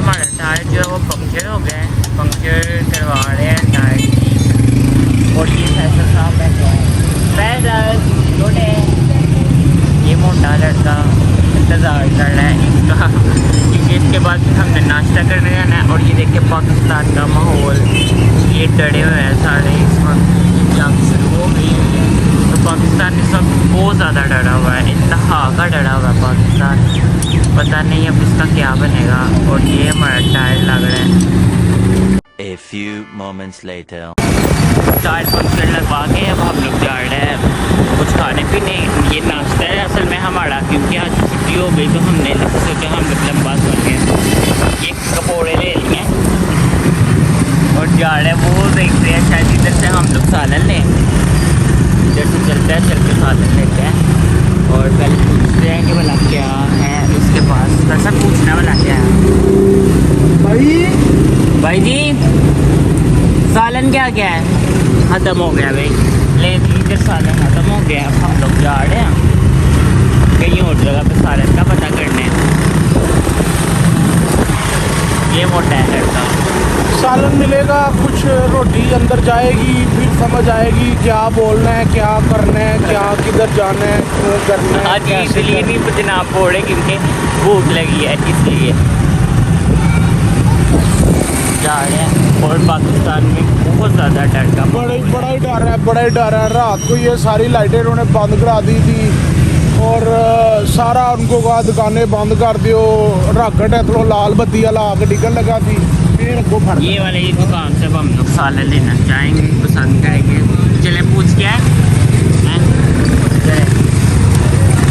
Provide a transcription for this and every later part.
हमारा टायर जो है वो पंक्चर हो गया है, पंक्चर करवा रहे हैं टायर की। और ये फैसल साहब बैठे हैं, फैसल छोटे, ये मोटा लड़का इंतज़ार कर रहा है इसका, क्योंकि इसके बाद फिर हमने नाश्ता करने जाना है। और ये देखिए पाकिस्तान का माहौल, ये डरे हुए हैं सारे, इस वक्त जंग शुरू हो गई है तो पाकिस्तान इस वक्त बहुत ज़्यादा डरा हुआ है, इंतहा का डरा हुआ है पाकिस्तान। पता नहीं अब इसका क्या बनेगा। और ये हमारा टायर लग रहा है। A few moments later. Tyre puncture लगवा के अब हम लोग जा रहे हैं कुछ खाने पीने। ये नाश्ता है असल में हमारा, क्योंकि आज छुट्टी हो गई तो हमने सोचा हम लोग लंबा सोएंगे। ये पकौड़े ले लिए और जा रहे हैं, वो देख रहे हैं शायद इधर से हम लोग सालन लें, इधर से चलते हैं, चल के सालन लेते हैं। और पहले पूछते हैं कि भला क्या है उसके पास, कैसा पूछना वाला क्या है भाई जी सालन क्या क्या है? ख़त्म हो गया भाई, ले लीजिए सालन ख़त्म हो गया। अब हम लोग जा रहे हैं कहीं और जगह पे सालन का पता करने। ये मोटा है लड़का, सालन मिलेगा, कुछ रोटी अंदर जाएगी, फिर समझ आएगी क्या बोलना है, क्या करना है, क्या किधर जाना है, क्यों करना है। आज इसलिए नहीं जनाब बोल रहे क्योंकि भूख लगी है इसलिए जा रहे हैं। और पाकिस्तान में बहुत ज़्यादा डर का बड़ा ही डर है। रात को ये सारी लाइटें उन्होंने बंद करा दी थी और सारा उनको कहा दुकानें बंद कर दियो, राकेट है थोड़ा लाल बत्ती ला के निकल लगा थी, फिर को फट। ये वाले ही दुकान से हम लोग सालन लेना चाहेंगे, पसंद करेंगे। चले पूछ के आए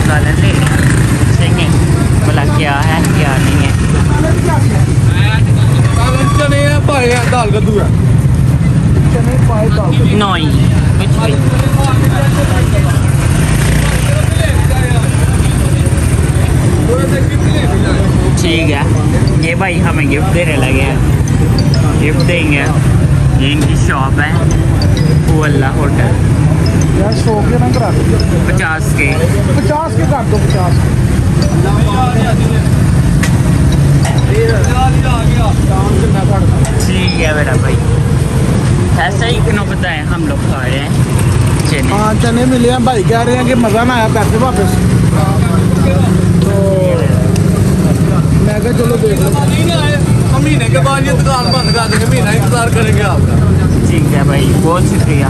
सालन ले पूछेंगे भला क्या है क्या नहीं है। चने है पाए है, दाल कद्दू है, चने पाए दाल नहीं कुछ भी। ठीक है, ये भाई हमें गिफ्ट देने लगे हैं, गिफ्ट देंगे। ये इनकी शॉप है पुअल्ला होटल, यार 100 के ना करा दो, 50 के 50 के कर दो, 50 ठीक है मेरा भाई। ऐसा ही क्यों बताएं, हम लोग खा रहे हैं चने। हाँ चने मिले हैं, भाई कह रहे हैं कि मज़ा ना आया, पैसे वापस। तो मैं कहा चलो देख लो, महीने के बाद ये दुकान बंद कर देंगे, महीना इंतजार करेंगे आपका। ठीक है भाई, बहुत शुक्रिया।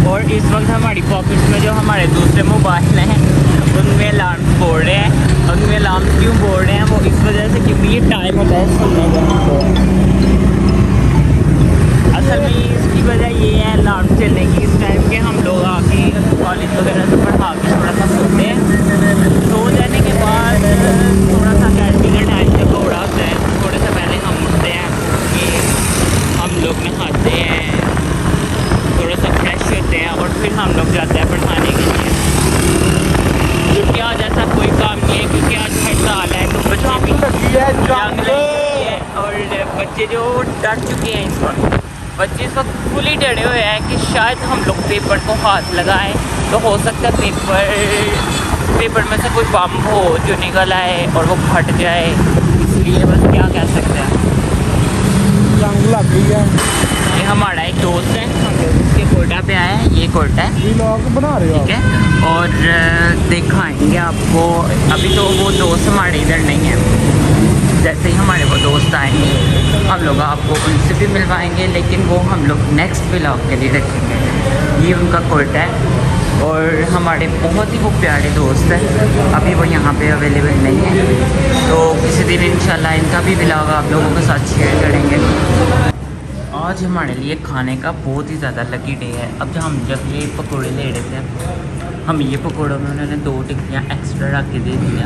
और इस वक्त हमारी पॉकेट में जो हमारे दूसरे मोबाइल हैं उनमें अलार्म बोल रहे हैं। उनमें अलार्म क्यों बोल रहे हैं? वो इस वजह से क्योंकि ये टाइम होता है सुनने का। असल में इसकी वजह ये है अलार्म चलने की इस टाइम के, हम लोग आके कॉलेज वगैरह से पढ़ा के थोड़ा सा सोते हैं। सो जाने के बाद थोड़ा सा कैंटीन का टाइम जब थोड़ा होता है, थोड़े से पहले हम उठते हैं कि हम लोग नहाते हैं, थोड़ा सा फ्रेश होते हैं और फिर हम लोग जाते हैं पढ़ाने के लिए। क्योंकि आज ऐसा कोई काम नहीं है, क्योंकि आज हड़ताल है तो बच्चे भी जंग लगी है और बच्चे जो डर चुके हैं इस वक्त। बच्चे इस वक्त फुली डरे हुए हैं कि शायद हम लोग पेपर को हाथ लगाएं तो हो सकता है पेपर में से कोई बम हो जो निकल आए और वो फट जाए, इसलिए बस क्या कह सकते हैं। जंग लग गई है। ये हमारा एक दोस्त है, हम लोग उसके कोटा पे आए हैं, ये कोटा है, व्लॉग बना रहे हो ठीक है। और दिखाएंगे आपको, अभी तो वो दोस्त हमारे इधर नहीं है, जैसे ही हमारे वो दोस्त आएंगे हम लोग आपको उनसे भी मिलवाएंगे, लेकिन वो हम लोग नेक्स्ट व्लॉग के लिए रखेंगे। ये उनका कोटा है और हमारे बहुत ही वो प्यारे दोस्त हैं, अभी वो यहाँ पे अवेलेबल नहीं है, तो किसी दिन इंशाल्लाह इनका भी व्लॉग आप लोगों के साथ शेयर करेंगे। आज हमारे लिए खाने का बहुत ही ज़्यादा लकी डे है। अब जब ये पकोड़े ले रहे थे, हम ये पकोड़ों में उन्होंने 2 टिक्कियाँ एक्स्ट्रा रख के दे दिया।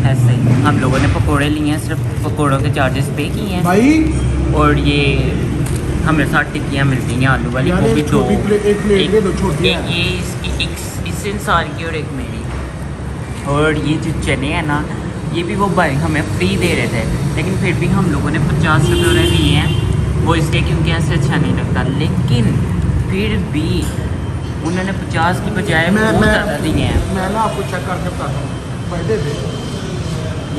ऐसे ही हम लोगों ने पकोड़े लिए हैं, सिर्फ पकोड़ों के चार्जेस पे किए हैं भाई। और ये हमें 60 टिक्कियाँ मिलती हैं आलू वाली, वो भी 2, ये इस इंसान की और एक मेरी। और ये जो चने हैं ना, ये भी वो भाई हमें फ्री दे रहे थे, लेकिन फिर भी हम लोगों ने 50 रुपये उन्हें दिए हैं, वो इसलिए क्योंकि ऐसे अच्छा नहीं लगता। लेकिन फिर भी उन्होंने 50 की बजाय मैं बहुत ज़्यादा दिए हैं। मैं ना आपको चेक करके बताता हूँ भाई, दे दे।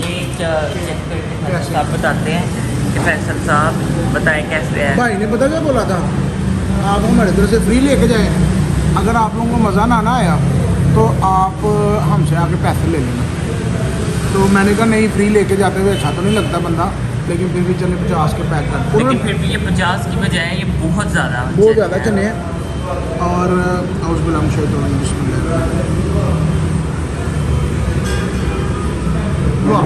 ये चेक करके कैसे? आप बताते हैं कि फैसल साहब बताएं कैसे है। भाई ने पता क्या बोला था, आप हमारे तरफ से फ्री लेके जाए, अगर आप लोगों को मज़ा ना आया तो आप हमसे आके पैसे ले लेना। तो मैंने कहा नहीं, फ्री लेके जाते हुए अच्छा तो नहीं लगता बंदा, लेकिन फिर भी चले 50 के पैक कर। लेकिन फिर भी ये 50 की बजाय ये बहुत ज़्यादा बहुत ज़्यादा चने हैं। और उस गुलाम शैतान वाह।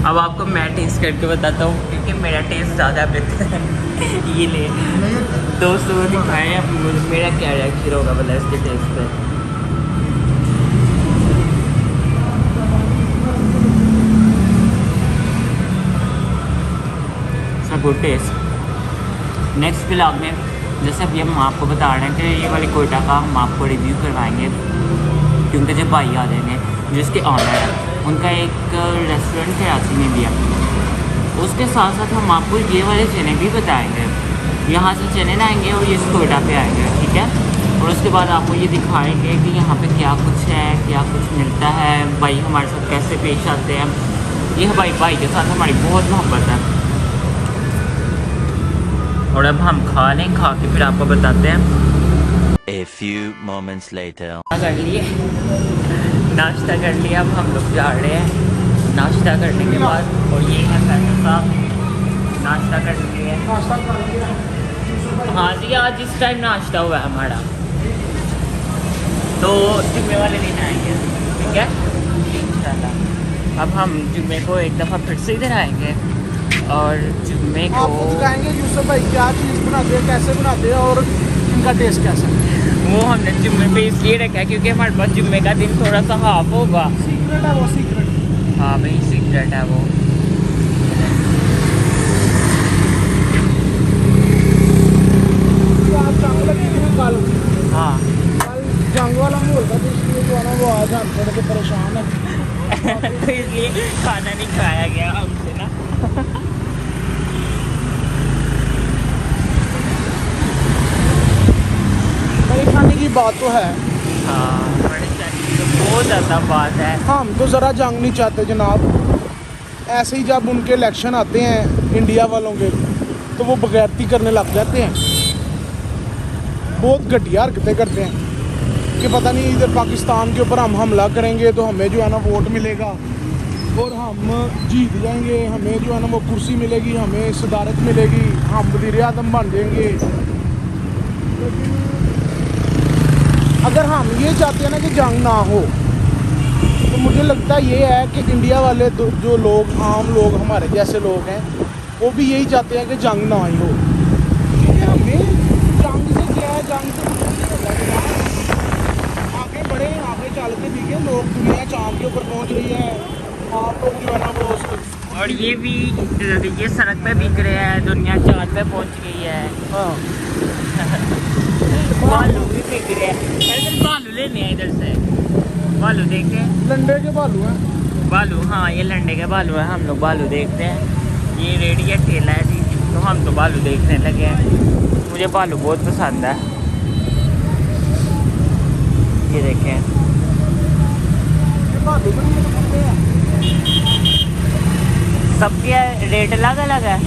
अब आपको मैं टेस्ट करके बताता हूँ क्योंकि मेरा टेस्ट ज़्यादा बेहतर है। ये ले दोस्तों को दिखाएं अब मेरा क्या रिएक्शन होगा भला इसके टेस्ट पे। Good taste. नेक्स्ट ब्लॉग में जैसे अभी हम आपको बता रहे हैं कि ये वाली कोयटा का हम आपको रिव्यू करवाएंगे, क्योंकि जब भाई आ जाएंगे जिसके ऑनर है, उनका एक रेस्टोरेंट कराची में भी है। उसके साथ साथ हम आपको ये वाले चने भी बताएंगे, यहाँ से चने आएंगे और ये कोयटा पे आएंगे, ठीक है। और उसके बाद आपको ये दिखाएंगे कि यहाँ पे क्या कुछ है, क्या कुछ मिलता है, भाई हमारे साथ कैसे पेश आते हैं। ये भाई के साथ हमारी बहुत मोहब्बत है। और अब हम खा लें, खा के फिर आपको बताते हैं। A few moments later. कर लिए, नाश्ता कर लिया, अब हम लोग जा रहे हैं नाश्ता करने के बाद। और ये है फैसल साहब नाश्ता कर लिए। हाँ जी, आज इस टाइम नाश्ता हुआ है हमारा, तो जुम्मे वाले दिन आएंगे, ठीक है इंशाल्लाह। अब हम जुम्मे को एक दफ़ा फिर से इधर आएंगे और जुम्मे को आपको दिखाएंगे यूसुफ भाई क्या चीज़ बनाते हैं, कैसे बनाते हैं और इनका टेस्ट कैसा है। वो हमने जुम्मे पे इसलिए रखा है क्योंकि हमारे पास जुम्मे का दिन थोड़ा सा हाफ होगा। सीक्रेट है वो, सीक्रेट। हाँ भाई सीक्रेट है वो। आज जंग लगी थी ना कल जंग वाला माहौल था, तो इसलिए जो है ना वो आज हम थोड़े से परेशान है। तो इसलिए खाना नहीं खाया गया हमसे ना। मेरे खाने की बात तो है, हाँ बड़े चाची तो बहुत ज़्यादा बात है। हम तो ज़रा जंग नहीं चाहते जनाब। ऐसे ही जब उनके इलेक्शन आते हैं इंडिया वालों के, तो वो बगैरती करने लग जाते हैं, बहुत घटिया हरकतें करते हैं कि पता नहीं इधर पाकिस्तान के ऊपर हम हमला करेंगे तो हमें जो है ना वोट मिलेगा और हम जीत जाएंगे, हमें जो है ना वो कुर्सी मिलेगी, हमें सदारत मिलेगी, हम वज़ीर आज़म बन जाएंगे। लेकिन अगर हम ये चाहते हैं ना कि जंग ना हो, तो मुझे लगता ये है कि इंडिया वाले जो लोग, आम लोग, हमारे जैसे लोग हैं, वो भी यही चाहते हैं कि जंग ना ही हो। क्योंकि हमें जंग से क्या है, जंग से कुछ नहीं होता। आगे बढ़े, आगे चल के दिखे, लोग दुनिया चांद के ऊपर पहुंच रही है, आप लोग जो है ना वो। और ये भी ये सड़क पे बिक रहे हैं, दुनिया चांद पे पहुंच गई है। हाँ भालू भी बिक रहे हैं, अरे भालू लेने हैं इधर से। भालू देखे, लंडे के भालू हैं। भालू, हाँ ये लंडे के भालू हैं। हम लोग भालू देखते हैं, ये रेडी है, ठेला है जी, तो हम तो भालू देखने लगे हैं। मुझे भालू बहुत पसंद है। ये देखें, भालू भी मुझे पसंद है। सबके रेट अलग अलग है।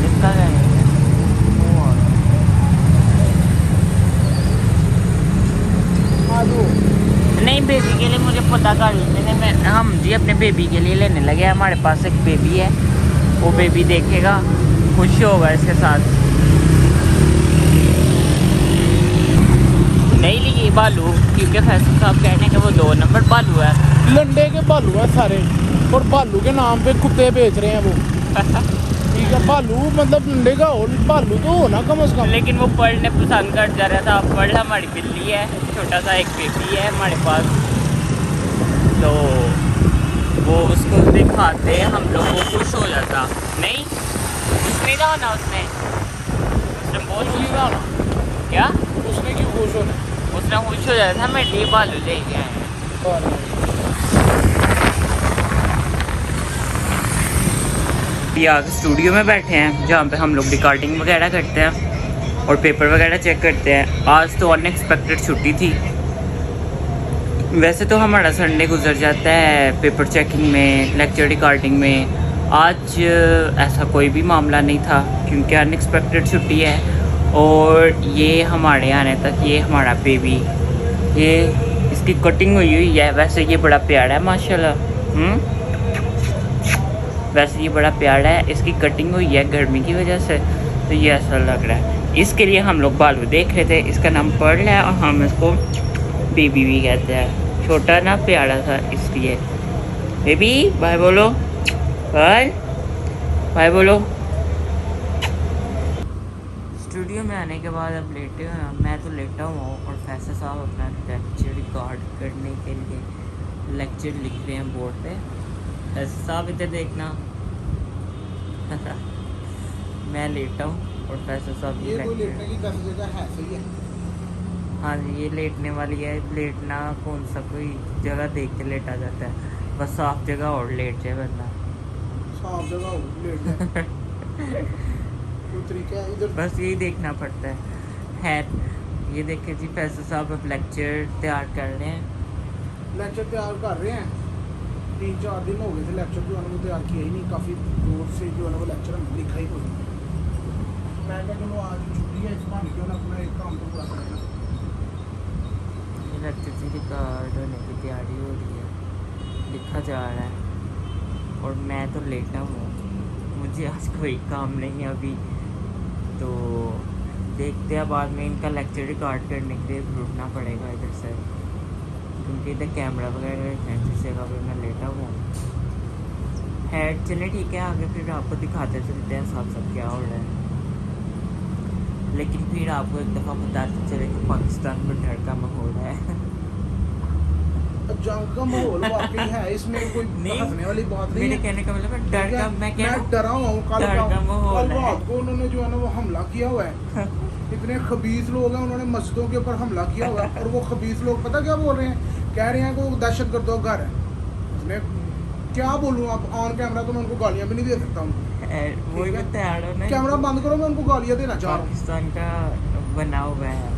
इसका क्या है? नहीं, बेबी के लिए मुझे पता कर लेने में, हम जी अपने बेबी के लिए लेने लगे। हमारे पास एक बेबी है, वो बेबी देखेगा, खुश होगा इसके साथ। नहीं लिए भालू, क्योंकि फैसल साहब कहने के वो 2 नंबर भालू है। लंडे के भालू हैं सारे, और भालू के नाम पे कुत्ते बेच रहे हैं वो। ठीक है, भालू मतलब लंडे का हो, भालू तो हो ना कम से कम। लेकिन वो पढ़ने पसंद कर जा रहा था। पढ़ हमारी बिल्ली है, छोटा सा एक बेबी है हमारे पास, तो वो उसको दिखाते हम लोग, वो खुश हो जाता। नहीं खुश नहीं था ना उसने बहुत खुश था। क्या उसने क्यों खुश होना? उसने खुश हो जाता था, मैं डी भालू ले गया है। ये आगे स्टूडियो में बैठे हैं जहाँ पे हम लोग रिकॉर्डिंग वगैरह करते हैं और पेपर वगैरह चेक करते हैं। आज तो अनएक्सपेक्टेड छुट्टी थी। वैसे तो हमारा संडे गुजर जाता है पेपर चेकिंग में, लेक्चर रिकॉर्डिंग में। आज ऐसा कोई भी मामला नहीं था क्योंकि अनएक्सपेक्टेड छुट्टी है। और ये हमारे आने तक ये हमारा बेबी, ये इसकी कटिंग हुई है। वैसे ये बड़ा प्यारा है माशाल्लाह। वैसे ये बड़ा प्यारा है, इसकी कटिंग हुई है गर्मी की वजह से, तो ये ऐसा लग रहा है। इसके लिए हम लोग बालू देख रहे थे। इसका नाम पर्ल है और हम इसको बेबी भी कहते हैं। छोटा ना प्यारा था इसलिए। बेबी बाय बोलो, बाय बाय बोलो। स्टूडियो में आने के बाद अब लेटे हुए हैं। मैं तो लेटा हुआ हूँ और फैसल साहब अपना लेक्चर रिकॉर्ड करने के लिए लेक्चर लिख रहे हैं बोर्ड पे। फैसल साहब इधर देखना। मैं लेटा हूँ और फैसल साहब ये कोई लेटने की कैसी जगह है? सही है। हाँ जी, ये लेटने वाली है। लेटना कौन सा कोई जगह देख के लेटा जाता है, बस साफ जगह और लेट जाए बंदा। साफ जगह हो लेट जाए। कोई तरीका है इधर? बस यही देखना पड़ता है। ये देखिए जी, फैसल साहब अब लेक्चर तैयार कर रहे हैं। लेक्चर तैयार कर रहे हैं। 3-4 दिन हो गए थे लेक्चर जो है वो तैयार किया ही नहीं। काफ़ी दूर से जो है वो लेक्चर हमने लिखा ही कोई। मैं क्या चलो आज छुट्टी है, इस बहाने क्यों ना अपना एक काम तो पूरा करेगा। ये लेक्चर जी रिकॉर्ड होने की तैयारी हो रही है, लिखा जा रहा है और मैं तो लेटा हूँ। मुझे आज कोई काम नहीं है अभी, तो देखते हैं बाद में इनका लेक्चर रिकॉर्ड करने के लिए ढूंढना पड़ेगा इधर से, क्योंकि इधर कैमरा वगैरह है जिस जगह पे मैं लेटा हुआ हूँ। हेड चले ठीक है, आगे फिर आपको दिखाते चलते हैं साथ साथ क्या हो रहा है। लेकिन फिर आपको एक दफ़ा बताते चले कि पाकिस्तान में डर का माहौल है। जंग का माहौल वाकई है, इसमें कोई हंसने वाली बात नहीं मेरे है। कहने का मतलब है डर का, मैं डरा हुआ हूँ। कल डर का माहौल है। रात को उन्होंने जो है ना वो हमला किया हुआ है। इतने खबीस लोग हैं, उन्होंने मस्जिदों के ऊपर हमला किया हुआ है। और वो खबीस लोग पता क्या बोल रहे हैं? कह रहे हैं कि वो दहशत गर्दों का घर है। मैं क्या बोलूँ, आप ऑन कैमरा तो मैं उनको गालियाँ भी नहीं दे सकता हूँ। वही बताया ना, कैमरा बंद करो, मैं उनको गालियाँ देना चाह रहा हूँ। पाकिस्तान का बना हुआ है,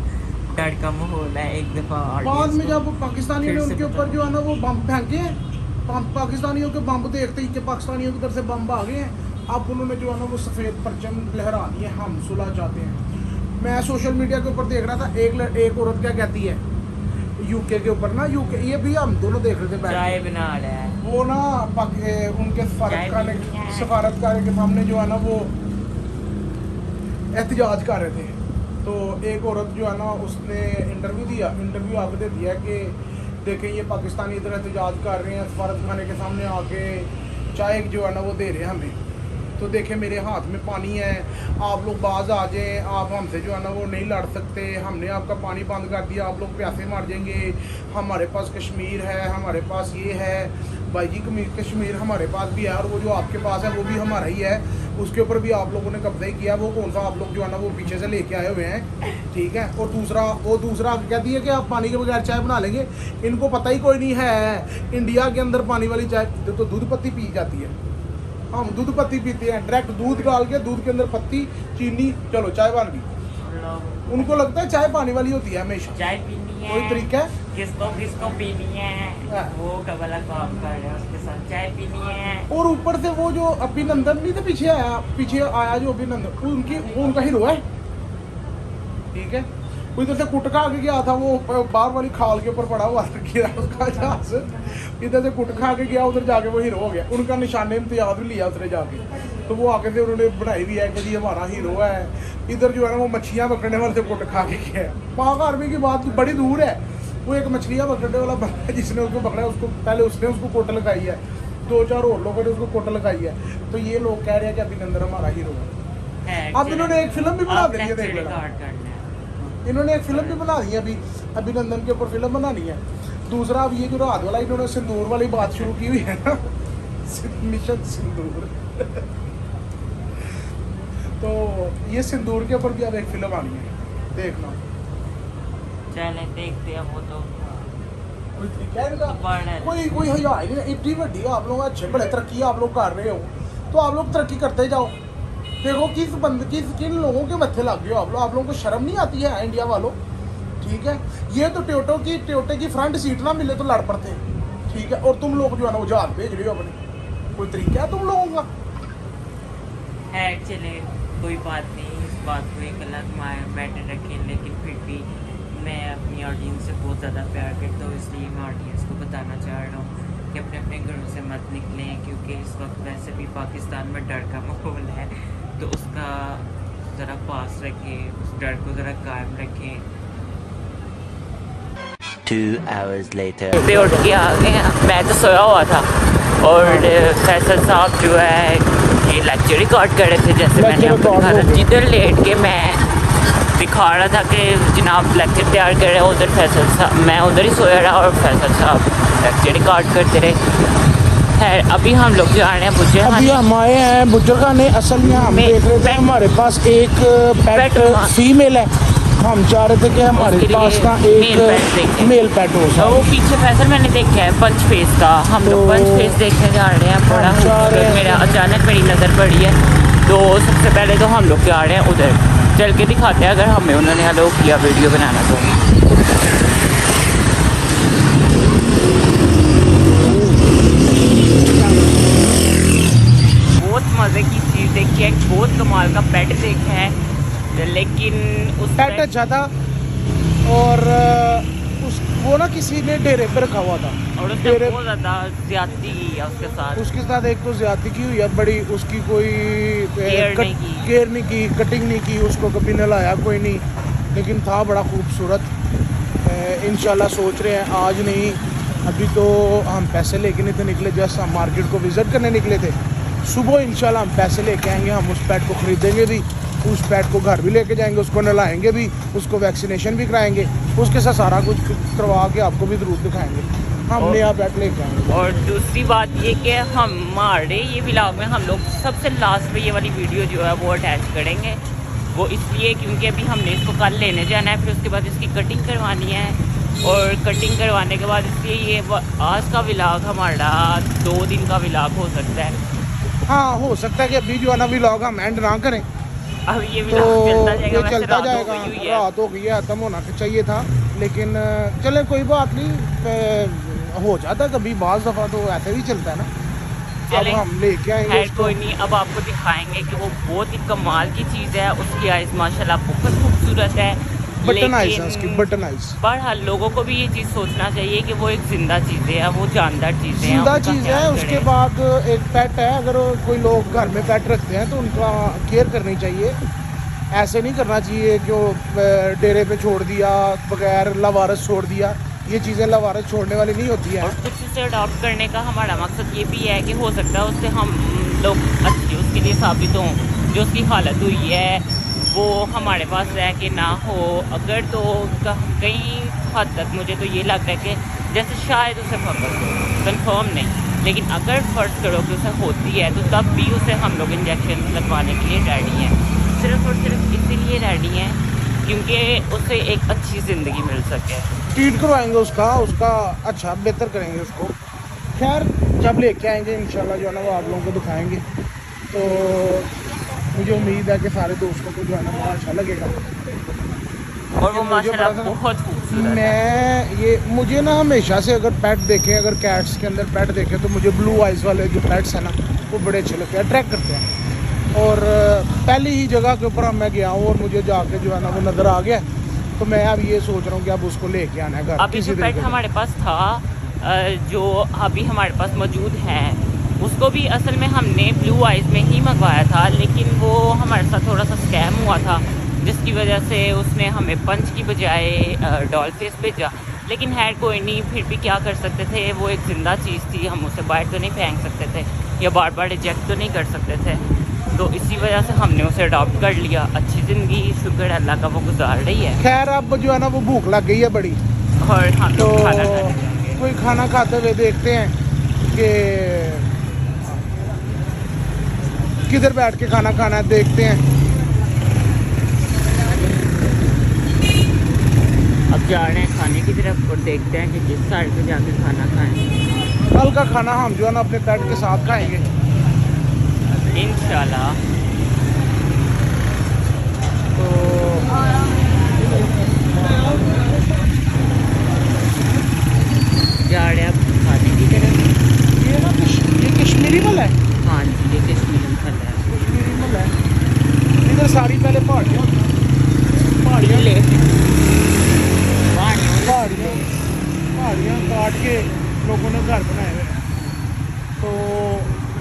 डर का माहौल है। एक दफ़ा बाद में जब पाकिस्तानियों ने उनके ऊपर जो है ना वो बम फेंके, पाकिस्तानियों के बम देखते ही कि पाकिस्तानियों की तरफ से बम आ गए हैं। अब उन्होंने जो है ना वो सफ़ेद परचम लहरा दिए, हम सुलह चाहते हैं। मैं सोशल मीडिया के ऊपर देख रहा था, एक औरत क्या कहती है यूके के ऊपर ना, यूके ये भी हम दोनों देख रहे थे चाय बना रहा है वो ना उनके सफारतकार के सामने जो है ना वो एहतजाज कर रहे थे। तो एक औरत जो है ना उसने इंटरव्यू आगे दे दिया कि देखें ये पाकिस्तानी इधर एहतजाज कर रहे हैं, सफारत खाने के सामने आके चाय जो है ना वो दे रहे हैं हमें। तो देखें मेरे हाथ में पानी है, आप लोग बाज आ जाएं, आप हमसे जो है ना वो नहीं लड़ सकते, हमने आपका पानी बंद कर दिया, आप लोग प्यासे मर जाएंगे, हमारे पास कश्मीर है, हमारे पास ये है। भाई जी कश्मीर हमारे पास भी है और वो जो आपके पास है वो भी हमारा ही है, उसके ऊपर भी आप लोगों ने कब्जा ही किया। वो कौन सा आप लोग जो है ना वो पीछे से लेके आए हुए हैं, ठीक है। और दूसरा कहती है कि आप पानी के बगैर चाय बना लेंगे। इनको पता ही कोई नहीं है इंडिया के अंदर पानी वाली चाय तो दूध पत्ती पी जाती है। हम दूध पत्ती पीते हैं, डायरेक्ट दूध डाल के दूध के अंदर पत्ती चीनी, चलो चाय बन गई। उनको लगता है चाय पानी वाली होती है हमेशा। चाय पीनी है, कोई तरीका है किसको पीनी है, वो कबला काम कर रहे हैं, उसके साथ चाय पीनी है। और ऊपर से वो जो अभिनंदन नहीं थे पीछे आया जो अभिनंदन उनका हीरो है, ठीक है। वो इधर से कुटका आगे गया था, वो बाहर वाली खाल के ऊपर पड़ा हुआ गिरा उसका जहाज, इधर से कुटका आगे गया, उधर जाके वो हीरो हो गया। उनका निशान इम्तियाज भी लिया उसने जाके, तो वो आगे से उन्होंने बनाई भी है कि जी हमारा हीरो है। इधर जो है ना वो मछलियाँ पकड़ने वाले से कुटका के गया है। पाक आर्मी की बात बड़ी दूर है, वो एक मछलियाँ पकड़ने वाला बंदा जिसने उसको पकड़ा, उसको पहले उसने उसको कोट लगाई है, 2-4 और लोगों ने उसको कोट लगाई है। तो ये लोग कह रहे हैं कि अभिनंदन हमारा हीरो है। अब इन्होंने एक फिल्म भी बना दी है, देख लेना, इन्होंने एक फिल्म भी बना दी है। अभी अभिनंदन के ऊपर फिल्म बनानी है। दूसरा अब ये जो रात वाला इन्होंने सिंदूर वाली बात शुरू की हुई है ना, मिशन सिंदूर। तो ये सिंदूर के ऊपर भी अब एक फिल्म आनी है, देखना। चले देखते हैं वो तो कोई हया ही नहीं, इतनी बड़ी आप लोग अच्छे बड़े तरक्की आप लोग कर रहे हो, तो आप लोग तरक्की करते जाओ। देखो किन लोगों के मत्थे लग गए हो आप लोगों को शर्म नहीं आती है इंडिया वालों? ठीक है, ये तो टोयोटे की फ्रंट सीट ना मिले तो लड़ पड़ते हैं। ठीक है, और तुम लोग जो है ना वो जहाज भेज रहे हो अपने, कोई तरीका है तुम लोगों का? है चले कोई बात नहीं, इस बात को एक अलग मैटर रखें, लेकिन फिर भी मैं अपनी ऑडियंस से बहुत ज़्यादा प्यार करता हूँ, इसलिए मैं ऑडियंस को बताना चाह रहा हूँ कि अपने अपने घरों से मत निकलें, क्योंकि इस वक्त वैसे भी पाकिस्तान में डर का माहौल है, तो उसका ज़रा पास रखें, उस डर को ज़रा कायम रखें। 2 hours later. पे उठ के आ गए हैं, मैं तो सोया हुआ था और फैसल साहब जो है ये लेक्चर रिकॉर्ड कर रहे थे, जैसे मैंने आपको दिखा था। जिधर लेट के मैं दिखा रहा था कि जनाब लेक्चर तैयार कर रहे हैं, उधर फैसल साहब, मैं उधर ही सोया रहा और फैसल साहब लेक्चर रिकॉर्ड करते रहे। है अभी हम लोग जा रहे हैं बुज्जर खाने। अभी हम आए हैं बुज्जर खाने। असल में हम देख रहे थे हमारे पास एक पेट फीमेल है, हम चाह रहे थे कि हमारे पास ना एक मेल पेट हो तो वो पीछे फैसल मैंने देखा है पंच फेस का, हम लोग पंच फेस देखने जा रहे हैं। बड़ा खूबसूरत, मेरा अचानक मेरी नज़र पड़ी है, तो सबसे पहले तो हम लोग जा रहे हैं उधर, चल के दिखाते हैं अगर हमें उन्होंने अलाउ किया वीडियो बनाना तो। बहुत मज़े की चीज़ देखी है, बहुत कमाल का पेट देखा है, लेकिन उस पेट अच्छा था और वो ना किसी ने डेरे पे रखा हुआ था और उसने बहुत ज़्यादा ज्यादती की है उसके साथ एक तो ज्यादती की हुई है बड़ी, उसकी कोई केयर नहीं की, कटिंग नहीं की, उसको कभी नहलाया कोई नहीं, लेकिन था बड़ा खूबसूरत। इंशाल्लाह सोच रहे हैं आज नहीं, अभी तो हम पैसे लेके नहीं थे निकले, जस्ट हम मार्केट को विज़िट करने निकले थे। सुबह इंशाल्लाह हम पैसे लेके आएंगे, हम उस पेट को ख़रीदेंगे भी, उस पेट को घर भी लेके जाएंगे, उसको नहलाएंगे भी, उसको वैक्सीनेशन भी कराएंगे, उसके साथ सारा कुछ करवा के आपको भी ज़रूर दिखाएंगे। हम नया पेट लेके आएंगे। और दूसरी बात ये कि हमारे ये व्लॉग में हम लोग सबसे लास्ट में ये वाली वीडियो जो है वो अटैच करेंगे, वो इसलिए क्योंकि अभी हमने इसको कल लेने जाना है, फिर उसके बाद इसकी कटिंग करवानी है, और कटिंग करवाने के बाद इसलिए ये आज का व्लॉग हमारा 2 दिन का व्लॉग हो सकता है। हाँ, हो सकता है कि अभी जो है ना व्लॉग हम एंड ना करें, अब ये तो व्लॉग चलता जाएगा। रात हो गई है, खत्म होना चाहिए था, लेकिन चले कोई बात नहीं, हो जाता कभी बाज़ दफ़ा, तो ऐसे भी चलता है ना। अब हम लेके आएंगे उसको। कोई नहीं, अब आपको दिखाएंगे कि वो बहुत ही कमाल की चीज़ है, उसकी आइज़ माशाल्लाह बहुत खूबसूरत है, बटन आइज़ है उसकी, बटन आइज़। बहरहाल लोगों को भी ये चीज़ सोचना चाहिए कि वो एक जिंदा चीज़ है, वो जानदार चीज़ है, जिंदा चीज़ है। उसके बाद एक पेट है, अगर कोई लोग घर में पेट रखते हैं तो उनका केयर करनी चाहिए, ऐसे नहीं करना चाहिए कि वो डेरे पे छोड़ दिया, बगैर लावारिस छोड़ दिया, ये चीज़ें लावारिस छोड़ने वाली नहीं होती हैं। और कुछ से अडॉप्ट करने का हमारा मकसद ये भी है कि हो सकता है उससे हम लोग अच्छे उसके लिए साबित हों, जो उसकी हालत हुई है वो हमारे पास रह के ना हो। अगर तो कई हद तक मुझे तो ये लगता है कि जैसे शायद उसे कंफर्म नहीं, लेकिन अगर फ़र्ज़ करो कि उसे होती है तो तब भी उसे हम लोग इंजेक्शन लगवाने के लिए रेडी हैं, सिर्फ़ और सिर्फ इसीलिए रेडी हैं क्योंकि उसे एक अच्छी ज़िंदगी मिल सके। ट्रीट करवाएंगे उसका अच्छा बेहतर करेंगे उसको। खैर जब लेके आएंगे इंशाल्लाह जो है ना वो आप लोगों को दिखाएंगे, तो मुझे उम्मीद है कि सारे दोस्तों को जो है ना वो अच्छा लगेगा। और वो माशाल्लाह बहुत खूबसूरत है। मुझे ना हमेशा से अगर पेट देखें, अगर कैट्स के अंदर पेट देखें, तो मुझे ब्लू आइज़ वाले जो पेट्स हैं ना वो बड़े अच्छे लगते हैं, अट्रैक्ट करते हैं। और पहली ही जगह के ऊपर मैं गया हूँ और मुझे जाके जो है ना वो नज़र आ गया, तो मैं अब ये सोच रहा हूँ कि अब उसको लेके आना है घर। अभी जो पेट हमारे पास था, जो अभी हमारे पास मौजूद है, उसको भी असल में हमने ब्लू आइज़ में ही मंगवाया था, लेकिन वो हमारे साथ थोड़ा सा स्कैम हुआ था, जिसकी वजह से उसने हमें पंच की बजाय डॉल फेस भेजा। लेकिन है कोई नहीं, फिर भी क्या कर सकते थे, वो एक ज़िंदा चीज़ थी, हम उसे बाहर तो नहीं फेंक सकते थे या बार बार रिजेक्ट तो नहीं कर सकते थे, तो इसी वजह से हमने उसे अडॉप्ट कर लिया। अच्छी ज़िंदगी शुक्र अल्लाह का वो गुजार रही है। खैर अब जो है ना वो भूख लग गई है बड़ी, और हम तो लोग खाना खाने जाएंगे। कोई खाना खाते हुए देखते हैं कि किधर बैठ के खाना खाना है, देखते हैं। अब जा रहे हैं खाने की तरफ और देखते हैं कि किस साइड पे जाके खाना खाएं। कल का खाना हम जो है ना अपने पेट के साथ खाएंगे। इंशाल्लाह। तो जा रहे हैं अब खाने की तरफ। ये कश्मीरी मल है, हाँ जी, ये कश्मीरी फल है। कश्मीरी मल है। इधर सारी पहले पहाड़ियाँ ले पहाड़ियाँ पहाड़ियाँ काट के लोगों ने घर बनाए हुए हैं। तो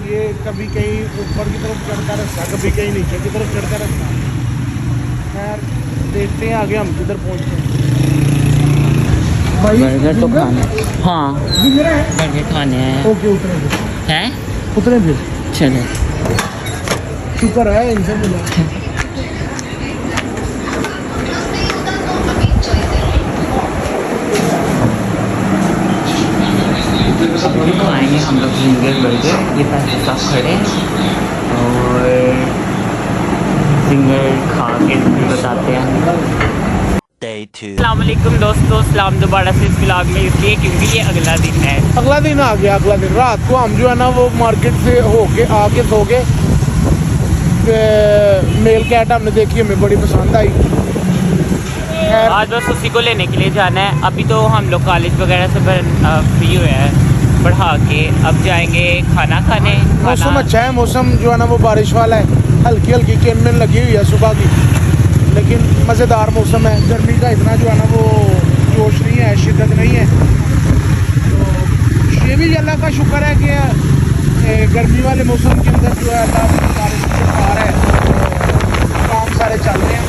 ये कभी कहीं ऊपर की तरफ चढ़ता रास्ता, कभी कहीं नीचे की तरफ चढ़ता रास्ता। खैर देखते हैं आगे हम किधर पहुँचते हैं। बर्गर तो खाने, हाँ मेरा है। बर्गर खाने हैं। ओके उतरे फिर, हैं उतरे फिर। चलो। शुक्र है इनसे मिला। अभी खाएंगे हम लोग जिंगर बर्गर। ये पैसे साफ खड़े हैं और जिंगर खा के फिर बताते हैं। Day 2. अस्सलाम वालेकुम दोस्तों, सलाम दोबारा से इस व्लॉग में, इसलिए क्योंकि ये अगला दिन है। अगला दिन आ गया। अगला दिन रात को हम जो है ना वो मार्केट से होके आके सो के मेल कैट हमने देखी, हमें बड़ी पसंद आई। खैर आज बस उसी को लेने के लिए जाना है। अभी तो हम लोग कॉलेज वगैरह से फ्री हुए हैं पढ़ा के। अब जाएंगे खाना खाने। मौसम अच्छा है, मौसम जो है ना वो बारिश वाला है, हल्की हल्की किनमिन लगी हुई है सुबह की, लेकिन मज़ेदार मौसम है। गर्मी का इतना जो है ना वो जोश नहीं है, शिद्दत नहीं है। तो ये भी अल्लाह का शुक्र है कि गर्मी वाले मौसम के अंदर जो है अल्लाह बारिश आ रहा है, काम सारे चल रहे हैं।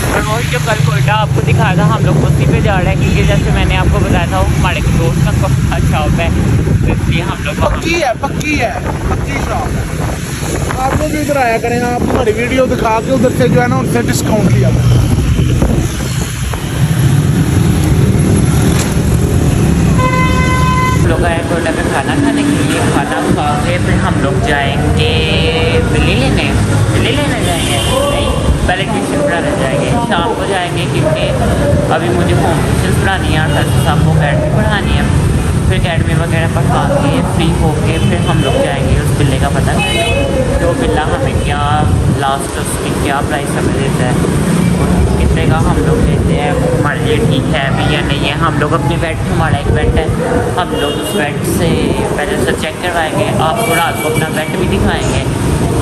और वही जो कल कोयटा आपको दिखाया था, हम लोग उसी पे जा रहे हैं क्योंकि जैसे मैंने आपको बताया था वो हमारे दोस्त का कपड़ा शॉप है, तो इसलिए हम लोग पक्की है, पक्की है, पक्की शॉप है। आप लोग भी इधर आया करें, आप हमारी वीडियो दिखा के उधर से जो है ना उनसे डिस्काउंट लिया करें। हम लोग आए कोयटा पे खाना खाने के लिए। खाना खा के फिर हम लोग जाएंगे दिल्ली लेने जाएंगे, नहीं पहले ट्यूशन पढ़ाने जाएंगे, शाम को जाएंगे क्योंकि अभी मुझे होम ट्यूशन पढ़ानी है और सर साहब को अकेडमी पढ़ानी है। फिर अकेडमी वगैरह पढ़ा के फ्री होके फिर हम लोग जाएंगे उस बिल्ले का पता करने, जो बिल्ला हमें क्या लास्ट उसकी क्या प्राइस हमें देता है और कितने का हम लोग लेते हैं, वो हमारे लिए ठीक है भी या नहीं है। हम लोग अपने बेड, हमारा एक बेड है, हम लोग उस बेड से पहले से चेक करवाएंगे। आपको रात को अपना बेड भी दिखाएंगे,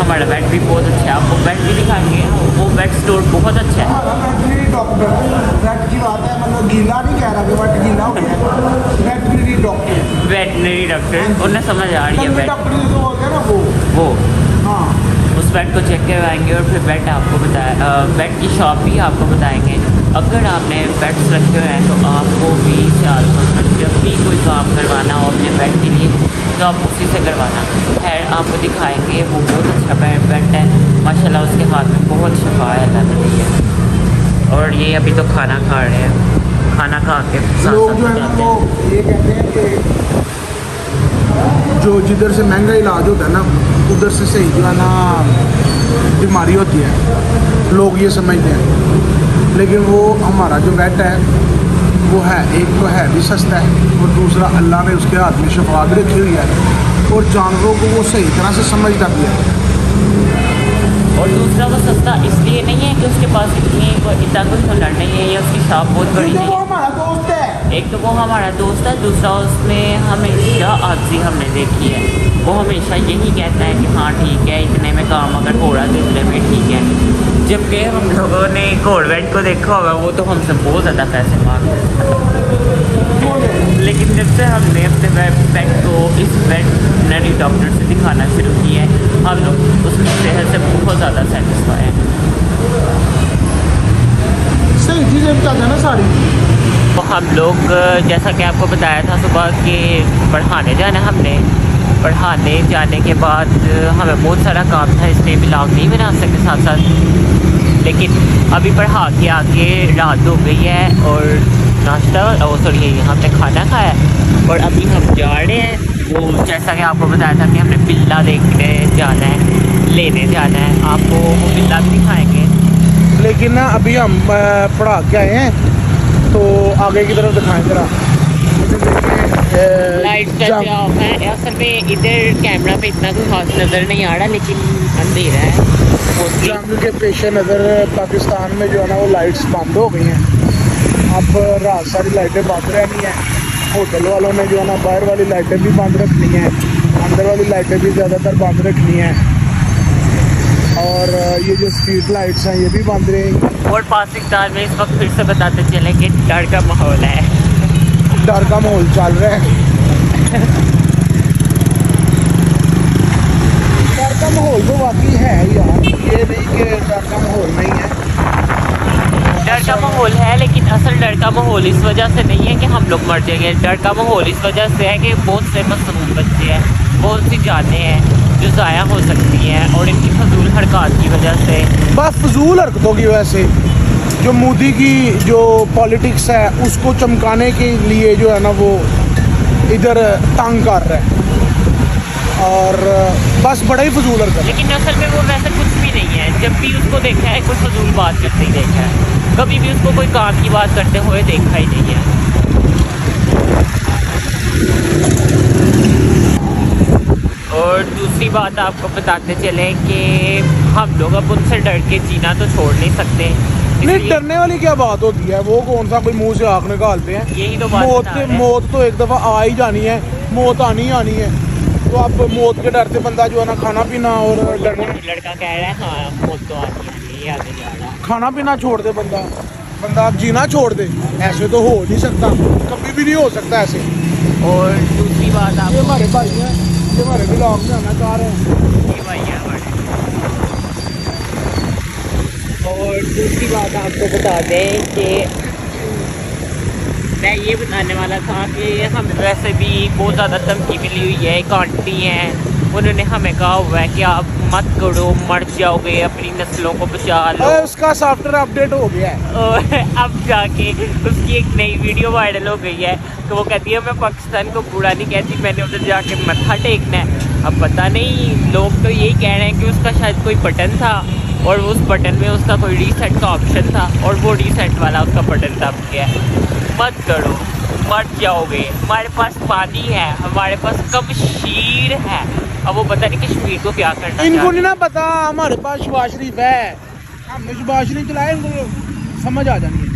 हमारा बेड भी बहुत अच्छा है, आपको बेड भी दिखाएंगे। वो बेड स्टोर बहुत अच्छा है। वेटनरी डॉक्टर, वेट की बात है, मतलब गीला नहीं कह रहा कि वेट गीला हो गया, वेटनरी डॉक्टर, वेटनरी डॉक्टर, उन्हें समझ आ रही है बेड, डॉक्टर जो बोलते हैं ना वो। हाँ, उस बेड को चेक करवाएंगे और फिर बेड आपको बताया, बेड की शॉप भी आपको बताएंगे। अगर आपने बेड्स रखे हुए हैं तो आपको भी 400 जब भी कोई काम करवाना हो अपने बेड के लिए तो आप उसी से करवाना। खैर आपको दिखाएंगे, वो बहुत अच्छा बेड है माशाल्लाह, उसके हाथ में बहुत शफा है अल्लाह ने दी है। और ये अभी तो खाना खा रहे हैं, खाना खा के लोग जो है ना वो ये कहते हैं कि जो जिधर से महंगा इलाज होता है ना उधर से सही जो है ना बीमारी होती है, लोग ये समझते हैं। लेकिन वो हमारा जो बेड है वो है, एक तो है भी सस्ता है और दूसरा अल्लाह ने उसके हाथ में शफा भी रखी हुई है और जानवरों को वो सही तरह से समझता भी है। और दूसरा वो सस्ता इसलिए नहीं है कि उसके पास इतना कुछ हुनर नहीं है या उसकी शॉप बहुत बड़ी नहीं है। हमारा दोस्त है, एक तो वो हमारा दोस्त है, दूसरा उसमें हमेशा आजी हमने देखी है, वो हमेशा यही कहता है कि हाँ ठीक है, इतने में काम अगर हो रहा है तो इतने में ठीक है। जबकि हम लोगों ने गवर्नमेंट को देखा होगा, वो तो हमसे बहुत ज़्यादा पैसे मांगते हैं। लेकिन जब से हमने अपने पेट को इस वेटनरी डॉक्टर से दिखाना शुरू किया है, हम लोग उसकी सेहत से बहुत ज़्यादा सेटिस्फाई हैं। सही चीज़ें बताते हैं ना सारी। तो हम लोग जैसा कि आपको बताया था सुबह के पढ़ाने जाना, हमने पढ़ाने जाने के बाद हमें बहुत सारा काम था, इसलिए व्लॉग नहीं बना सकते साथ साथ। लेकिन अभी पढ़ा के आके रात हो गई है और नाश्ता सॉरी हमने खाना खाया और अभी हम जा रहे हैं, वो जैसा कि आपको बताया था कि हमने बिल्ला देखने जाना है, लेने जाना है, आपको वो बिल्ला भी दिखाएँगे। लेकिन ना अभी हम पढ़ा के आए हैं तो आगे की तरफ दिखाएं जरा। लाइट कैसे ऑफ है असल में इधर कैमरा पे इतना कोई खास नज़र नहीं आ रहा लेकिन अंधेरा है मोस्टली। जंग के पेश नज़र पाकिस्तान में जो है ना वो लाइट्स बंद हो गई हैं। अब रात सारी लाइटें बंद रहनी हैं। होटल वालों ने जो है ना बाहर वाली लाइटें भी बंद रखनी हैं, अंदर वाली लाइटें भी ज़्यादातर बंद रखनी हैं और ये जो स्ट्रीट लाइट्स हैं ये भी बंद रहेंगी। और पाकिस्तान में इस वक्त फिर से बताते चले कि डर का माहौल है, डर का माहौल चल रहा है। डर का माहौल तो वाकई है यार, ये नहीं कि डर का माहौल नहीं है। डर का माहौल है लेकिन असल डर का माहौल इस वजह से नहीं है कि हम लोग मर जाएंगे। डर का माहौल इस वजह से है कि बहुत से मासूम बच्चे हैं, बहुत सी जानें हैं जो ज़ाया हो सकती हैं और इनकी फजूल हरकत की वजह से। बस फजूल हरकतों की वजह से जो मोदी की जो पॉलिटिक्स है उसको चमकाने के लिए जो है ना वो इधर तंग कर रहा है और बस बड़ा ही फजूल हरकत है। लेकिन असल में वो वैसे कुछ भी नहीं है। जब भी उसको देखा है कोई फजूल बात करते ही देखा है, कभी भी उसको कोई काम की बात करते हुए देखा ही नहीं है। और दूसरी बात आपको बताते चले कि हम लोग अब उनसे डर के जीना तो छोड़ नहीं सकते। नहीं, डरने वाली क्या बात होती है? वो कौन सा कोई मुंह से आग निकालते हैं? यही तो बात बता रहे हैं। मौत तो एक दफ़ा आ ही जानी है, मौत आनी ही आनी है। तो अब मौत के डर से बंदा जो है ना खाना पीना और लड़का कह रहा है हाँ मौत तो आनी है, आगे जा रहा है। खाना पीना छोड़ दे बंदा अब जीना छोड़ दे। ऐसे तो हो नहीं सकता, कभी भी नहीं हो सकता ऐसे। और दूसरी बात आप ये हमारे भाई हैं, ये हमारे ब्लॉग में आना चाह रहे हैं। ये भाई है हमारे। और दूसरी बात आपको बता दें कि मैं ये बताने वाला था कि हमें वैसे भी बहुत ज़्यादा धमकी मिली हुई है। एक आंटी हैं, उन्होंने हमें कहा हुआ है कि आप मत करो, मर जाओगे, अपनी नस्लों को बचा लो। उसका सॉफ्टवेयर अपडेट हो गया है और अब जाके उसकी एक नई वीडियो वायरल हो गई है तो वो कहती है मैं पाकिस्तान को बुरा नहीं कहती, मैंने उधर जाके मत्था टेकना है। अब पता नहीं, लोग तो यही कह रहे हैं कि उसका शायद कोई बटन था और उस बटन में उसका कोई रीसेट का ऑप्शन था और वो रीसेट वाला उसका बटन दब गया। मत करो, मर जाओगे, हमारे पास पानी है, हमारे पास कमशीर है। अब वो पता नहीं कश्मीर को क्या करना इनको नहीं ना पता हमारे पास शहबाज शरीफ है, हमने शहबाज शरीफ चलाए, इनको समझ आ जानी है।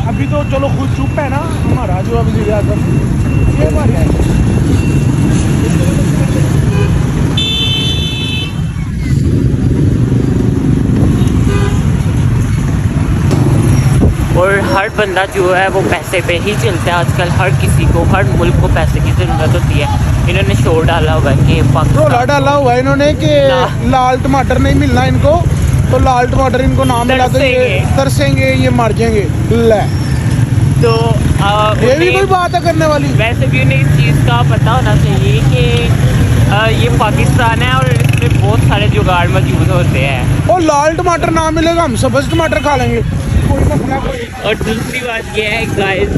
अभी तो चलो खुद चुप है ना हमारा जो वज़ीर आज़म, ये हमारे है। और हर बंदा जो है वो पैसे पे ही चलता है आजकल। हर किसी को, हर मुल्क को पैसे की ज़रूरत होती है। इन्होंने शोर डाला हुआ है कि रोला डाला हुआ है इन्होंने कि लाल टमाटर नहीं मिलना इनको, तो लाल टमाटर इनको ना मिला तो ये तरसेंगे, ये मर जाएंगे। ले तो ये भी कोई बात है करने वाली? वैसे भी उन्हें इस चीज़ का पता होना चाहिए कि ये पाकिस्तान है और इसमें बहुत सारे जुगाड़ मौजूद होते हैं। और लाल टमाटर ना मिलेगा हम सब्ज़ टमाटर खा लेंगे, कोई मसला कोई। और दूसरी बात ये है गाइस,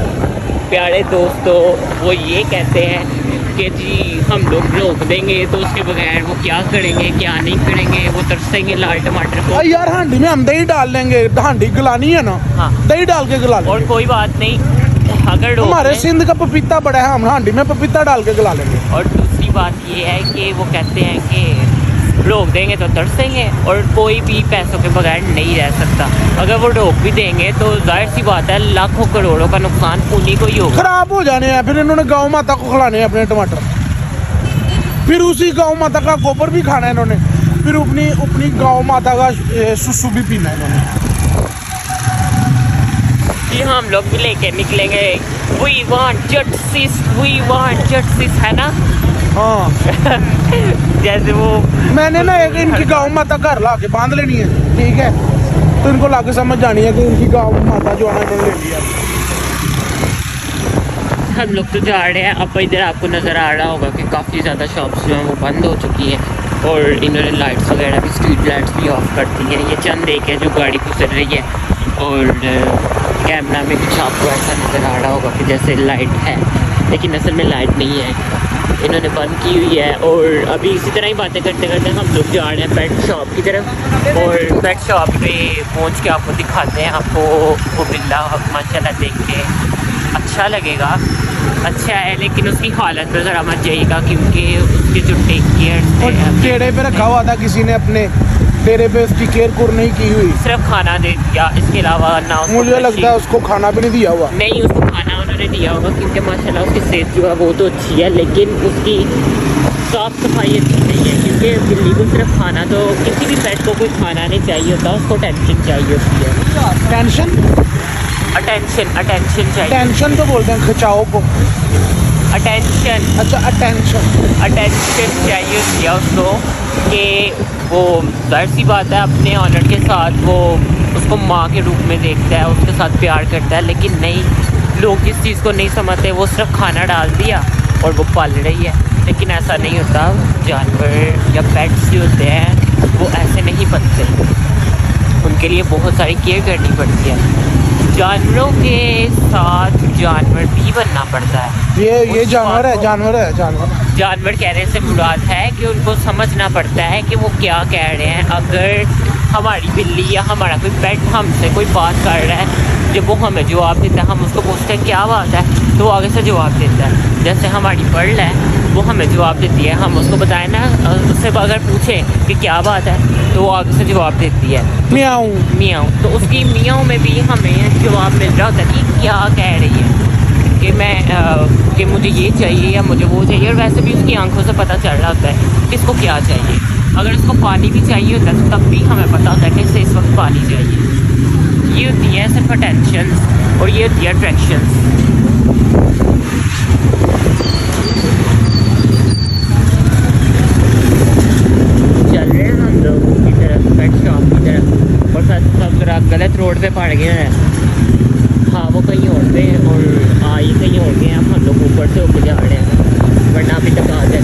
प्यारे दोस्तों, वो ये कहते हैं कि जी हम लोग रोक देंगे तो उसके बगैर वो क्या करेंगे क्या नहीं करेंगे, वो तरसेंगे लाल टमाटर को। यार हांडी में हम दही डाल लेंगे, हांडी गलानी है ना, हाँ दही डाल के गला लेंगे। और कोई बात नहीं, अगर हमारे सिंध का पपीता बड़ा है, हम हांडी में पपीता डाल के गला लेंगे। और दूसरी बात ये है कि वो कहते हैं कि रोक देंगे तो तरसेंगे और कोई भी पैसों के बगैर नहीं रह सकता। अगर वो रोक भी देंगे तो जाहिर सी बात है लाखों करोड़ों का नुकसान उन्हीं को ही होगा। खराब हो जाने हैं, फिर इन्होंने गौ माता को खिलाने हैं अपने टमाटर, फिर उसी गौ माता का गोबर भी खाना है इन्होंने, फिर अपनी गौ माता का सुसु भी पीना है इन्होंने। ये हम लोग भी लेके निकलेंगे। We want justice, we want justice, है ना? हाँ जैसे वो मैंने ना एक इनकी गौ माता घर ला के बांध लेनी है, ठीक है? तो इनको लाके समझ जानी है कि इनकी गौ माता जो है इन्होंने ले लिया। हम लोग तो जा रहे हैं। अब इधर आपको नज़र आ रहा होगा कि काफ़ी ज़्यादा शॉप्स जो हैं वो बंद हो चुकी हैं और इन्होंने लाइट्स वगैरह भी, स्ट्रीट लाइट्स भी ऑफ कर दी हैं। ये चंद एक है जो गाड़ी गुजर रही है और कैमरा में कुछ आपको ऐसा नज़र आ रहा होगा कि जैसे लाइट है, लेकिन असल में लाइट नहीं है, इन्होंने बंद की हुई है। और अभी इसी तरह ही बातें करते करते हम लोग जा रहे हैं पेट शॉप की तरफ और पेट शॉप पे पहुंच के आपको दिखाते हैं आपको वो बिल्ला माशाल्लाह देख के अच्छा लगेगा, अच्छा है, लेकिन उसकी हालत पर ज़रा मत जाइएगा क्योंकि उसकी जो टेक केयर और टेढ़े पे रखा हुआ था किसी ने, अपने टेढ़े पे उसकी केयर कुर नहीं की हुई। सिर्फ खाना दे दिया, इसके अलावा ना उसको मुझे लगता है उसको खाना भी नहीं दिया हुआ। नहीं, उसको खाना उन्होंने दिया होगा क्योंकि माशाल्लाह उसकी सेहत जो है वो तो अच्छी है, लेकिन उसकी साफ़ सफाई अच्छी नहीं है क्योंकि बिल्ली को सिर्फ खाना, तो किसी भी पेट को कोई खाना नहीं चाहिए होता, उसको टेंशन चाहिए होती है। टेंशन अटेंशन चाहिए। टेंशन तो बोलते हैं खिंचाव को। अटेंशन अच्छा चाहिए होती है उसको कि वो जाहिर सी बात है अपने ऑनर के साथ वो उसको माँ के रूप में देखता है, उसके साथ प्यार करता है, लेकिन नहीं, लोग इस चीज़ को नहीं समझते। वो सिर्फ खाना डाल दिया और वो पल रही है, लेकिन ऐसा नहीं होता। जानवर या पेट्स जो होते हैं वो ऐसे नहीं पलते, उनके लिए बहुत सारी केयर करनी पड़ती है। जानवरों के साथ जानवर भी बनना पड़ता है। ये जानवर कहने से मुराद है कि उनको समझना पड़ता है कि वो क्या कह रहे हैं। अगर हमारी बिल्ली या हमारा कोई पेट हमसे कोई बात कर रहा है, जब वो हमें जवाब देता है, हम उसको पूछते हैं क्या बात है, तो वो आगे से जवाब देता है। जैसे हमारी पर्ल है, वो हमें जवाब देती है, हम उसको बताएं ना, उससे अगर पूछें कि क्या बात है, तो वो आगे से जवाब देती है मियाऊं। तो उसकी मियाऊं में भी हमें जवाब मिल रहा होता है कि क्या कह रही है, कि मैं कि मुझे ये चाहिए या मुझे वो चाहिए। और वैसे भी उसकी आंखों से पता चल रहा होता है कि इसको क्या चाहिए। अगर उसको पानी भी चाहिए होता है तो तब भी हमें पता होता है कि इसे इस वक्त पानी चाहिए। ये होती है सिर्फ अटेंशन और ये होती है अट्रैक्शन। चल रहे हैं हम लोग की तरफ, पेट शॉप की तरफ, और सब गलत रोड पे पड़ गए हैं। हाँ, वो कहीं और पे और ये कहीं और गए हैं। हम लोग ऊपर से होकर जा रहे हैं, वरना अभी तक आ जाए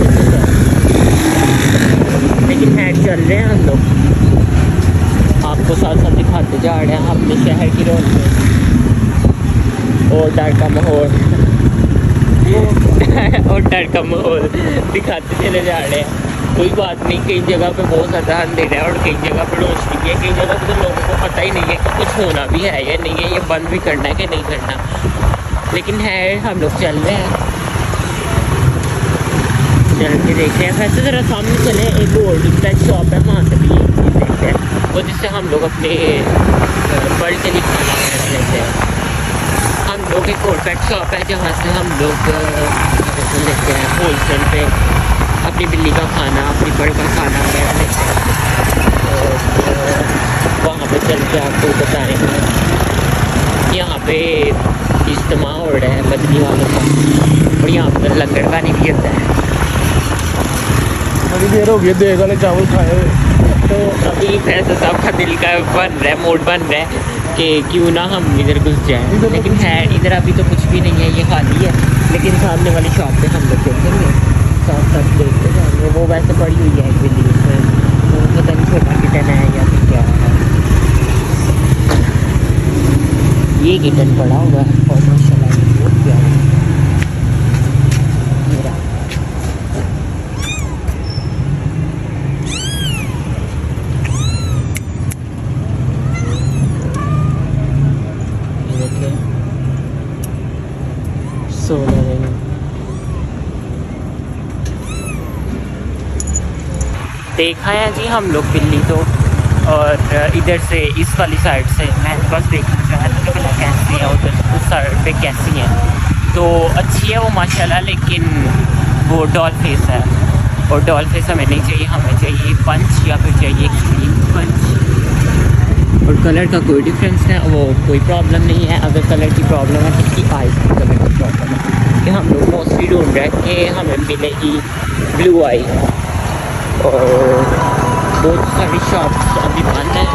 लेकिन है चल रहे हैं हम लोग। आपको साथ साथ दिखाते जा रहे हैं अपने शहर की रौनक और डर का माहौल और डर का माहौल दिखाते चले जा रहे हैं। कोई बात नहीं, कई जगह पे बहुत ज़्यादा अंधेरा है और कई जगह पे रोशनी भी है, कई जगह पे तो लोगों को पता ही नहीं है कि कुछ होना भी है या नहीं है, ये बंद भी करना है कि नहीं करना। लेकिन है, हम लोग चल रहे हैं, चल के देखते हैं। वैसे ज़रा सामने चले, एक और पेट शॉप है, वहाँ से भी एक चीज़ देखते हैं, वो जिससे हम लोग अपने पर्ल के लिए खाना लेते हैं। हम लोग एक और पेट शॉप है जहाँ से हम लोग लेते हैं होलसेल पे अपनी बिल्ली का खाना, अपनी पर्ल का खाना वगैरह लेते हैं। और वहाँ पे चल के आपको बताएंगे। यहाँ पे इज्तिमा हो रहा है बदली वालों का, और यहाँ पर लंगर पानी भी होता है। बड़ी देर हो गई देग वाले चावल खाए हुए। तो अभी फैसल साहब का दिल का बन रहा है, मूड बन रहा है कि क्यों ना हम इधर घुस जाएँ, लेकिन है इधर अभी तो कुछ भी नहीं है, ये खाली है। लेकिन सामने वाली शॉप पे हम लोग देखेंगे, साथ साथ देखते जाएंगे। वो वैसे पड़ी हुई है एक बिल्ली, उसमें तो पता नहीं छोटा किटन है या फिर क्या है। ये किटन पड़ा हुआ है और माशाल्लाह ये बहुत प्यारा है मेरा। ये देखिए 16 देखा है जी हम लोग बिल्ली तो। और इधर से इस वाली साइड से मैं बस देखना चाह रहा था कि कैसी है, उधर उस साइड पे कैसी है। तो अच्छी है वो माशाल्लाह, लेकिन वो डॉल फेस है और डॉल फेस हमें नहीं चाहिए, हमें चाहिए पंच या फिर चाहिए क्लीन पंच। और कलर का कोई डिफरेंस है, वो कोई प्रॉब्लम नहीं है। अगर कलर की प्रॉब्लम है तो उसकी आइज़ की कलर की प्रॉब्लम है, कि हम लोग मोस्टली ढूंढ रहे हैं कि हमें मिलेगी ब्लू आई। और बहुत सारी शॉप्स अभी बंद हैं।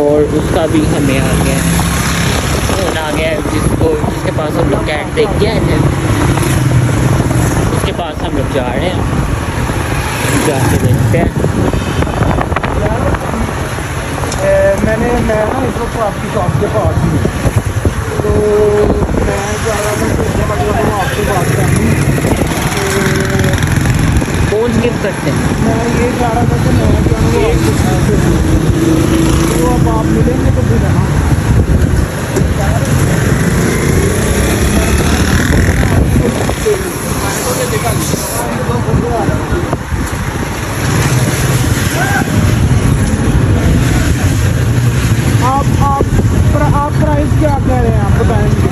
और उसका भी हमें आ गया है, फोन आ गया है, जिसके पास हम लोग कैट देख के आए थे, उसके पास हम लोग जा रहे हैं, जाके देखते हैं। मैं ना इस वक्त आपकी शॉप के पास ही हूँ, तो मैं जा रहा था सोचने वाली आपसे बात करनी। फोन स्किप करते हैं। मैं ये चाह रहा था कि मैं जो है वो अब आप मिलेंगे तो फिर है ना। आप प्राइस क्या कह रहे हैं, आप बताएंगे?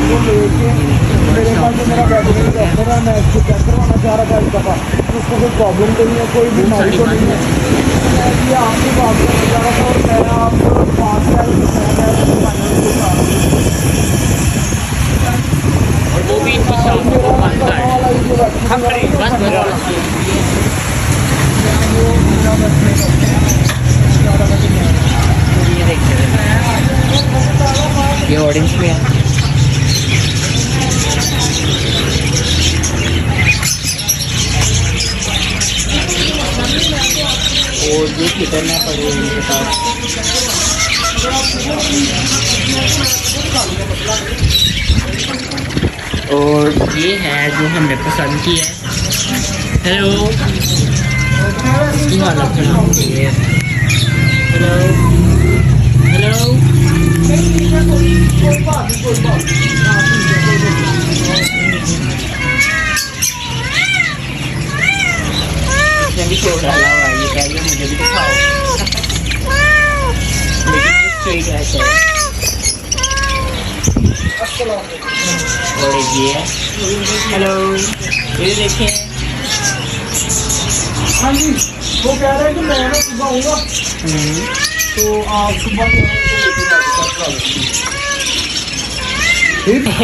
वो लेके मेरे पास जो मेरा वेटरनरी डॉक्टर है, मैं इसको चेक करवाना चाह रहा था इस दफ़ा। उसको कोई प्रॉब्लम तो नहीं है, कोई बीमारी तो नहीं है। मैं ये आपकी बात करना चाह रहा था और मैं आप 5 और वो भी इनको शाम को बंद कर हम करें ये ऑरेंज में है। और जो कितना पड़ेगा इनके पास और ये है जो हमने पसंद की है। हेलो हालत खराब है। हेलो हेलो भी छोड़ डाला हुआ है, ये कह रही है मुझे भी दिखाओ लेकिन ये स्ट्रेट ऐसा है। और ये है हेलो ये देखें। हाँ जी, वो कह रहे हैं कि मैं ना सुबह आऊँगा तो आप सुबह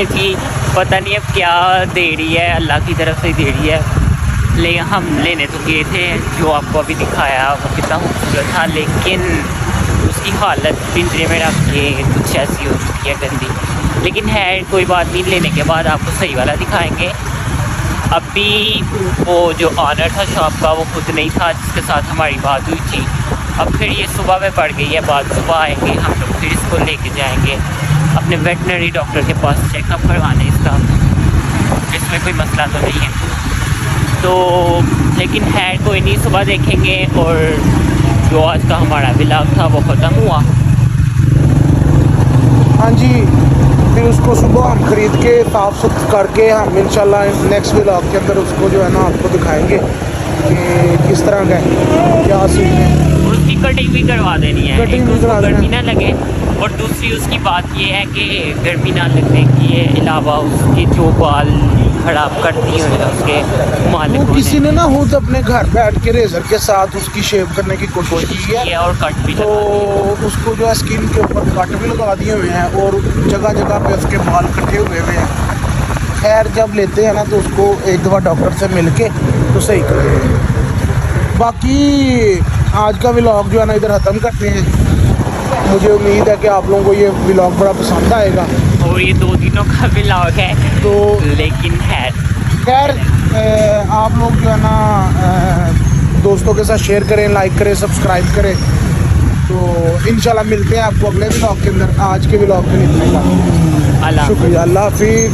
कि पता नहीं अब क्या दे रही है, अल्लाह की तरफ से दे रही है। ले हम लेने तो गए थे, जो आपको अभी दिखाया वो कितना खूबसूरत था, लेकिन उसकी हालत पिंजरे में रख के कुछ ऐसी हो चुकी है गंदी। लेकिन है कोई बात नहीं, लेने के बाद आपको सही वाला दिखाएंगे। अभी वो जो ऑनर था शॉप का वो खुद नहीं था जिसके साथ हमारी बात हुई थी। अब फिर ये सुबह में पड़ गई है बात, सुबह आएंगे हम लोग, फिर इसको लेके जाएंगे अपने वेटनरी डॉक्टर के पास चेकअप करवाने इसका, इसमें कोई मसला तो नहीं है। तो लेकिन है कोई नहीं, सुबह देखेंगे। और जो आज का हमारा व्लॉग था वो ख़त्म हुआ। हाँ जी, फिर उसको सुबह हम खरीद के साफ सुथरा करके हम इंशाल्लाह नेक्स्ट व्लॉग के अंदर उसको जो है ना आपको दिखाएंगे कि किस तरह का है, क्या सीन है। उसकी कटिंग भी करवा देनी है, कटिंग एक भी उसको करवा देना गर्मी ना लगे, और दूसरी उसकी बात ये है कि गर्मी ना लगने के अलावा उसके जो बाल खराब करती हैं उसके मालिक किसी ने ना खुद अपने घर बैठ के रेजर के साथ उसकी शेव करने की कोशिश की है और कट भी तो उसको जो है स्किन के ऊपर कट भी लगा दिए हुए हैं और जगह जगह पे उसके बाल कटे हुए हैं। खैर जब लेते हैं ना तो उसको एक दफ़ा डॉक्टर से मिल के तो सही कर देंगे। बाकी आज का व्लॉग जो है ना इधर ख़त्म करते हैं। मुझे उम्मीद है कि आप लोगों को ये व्लॉग बड़ा पसंद आएगा और ये 2 दिनों का व्लॉग है तो लेकिन है खैर आप लोग जो है ना दोस्तों के साथ शेयर करें, लाइक करें, सब्सक्राइब करें। तो इंशाल्लाह मिलते हैं आपको अगले व्लॉग के अंदर। आज के व्लॉग के लिए इतना ही, शुक्रिया, अल्लाह हाफिज़।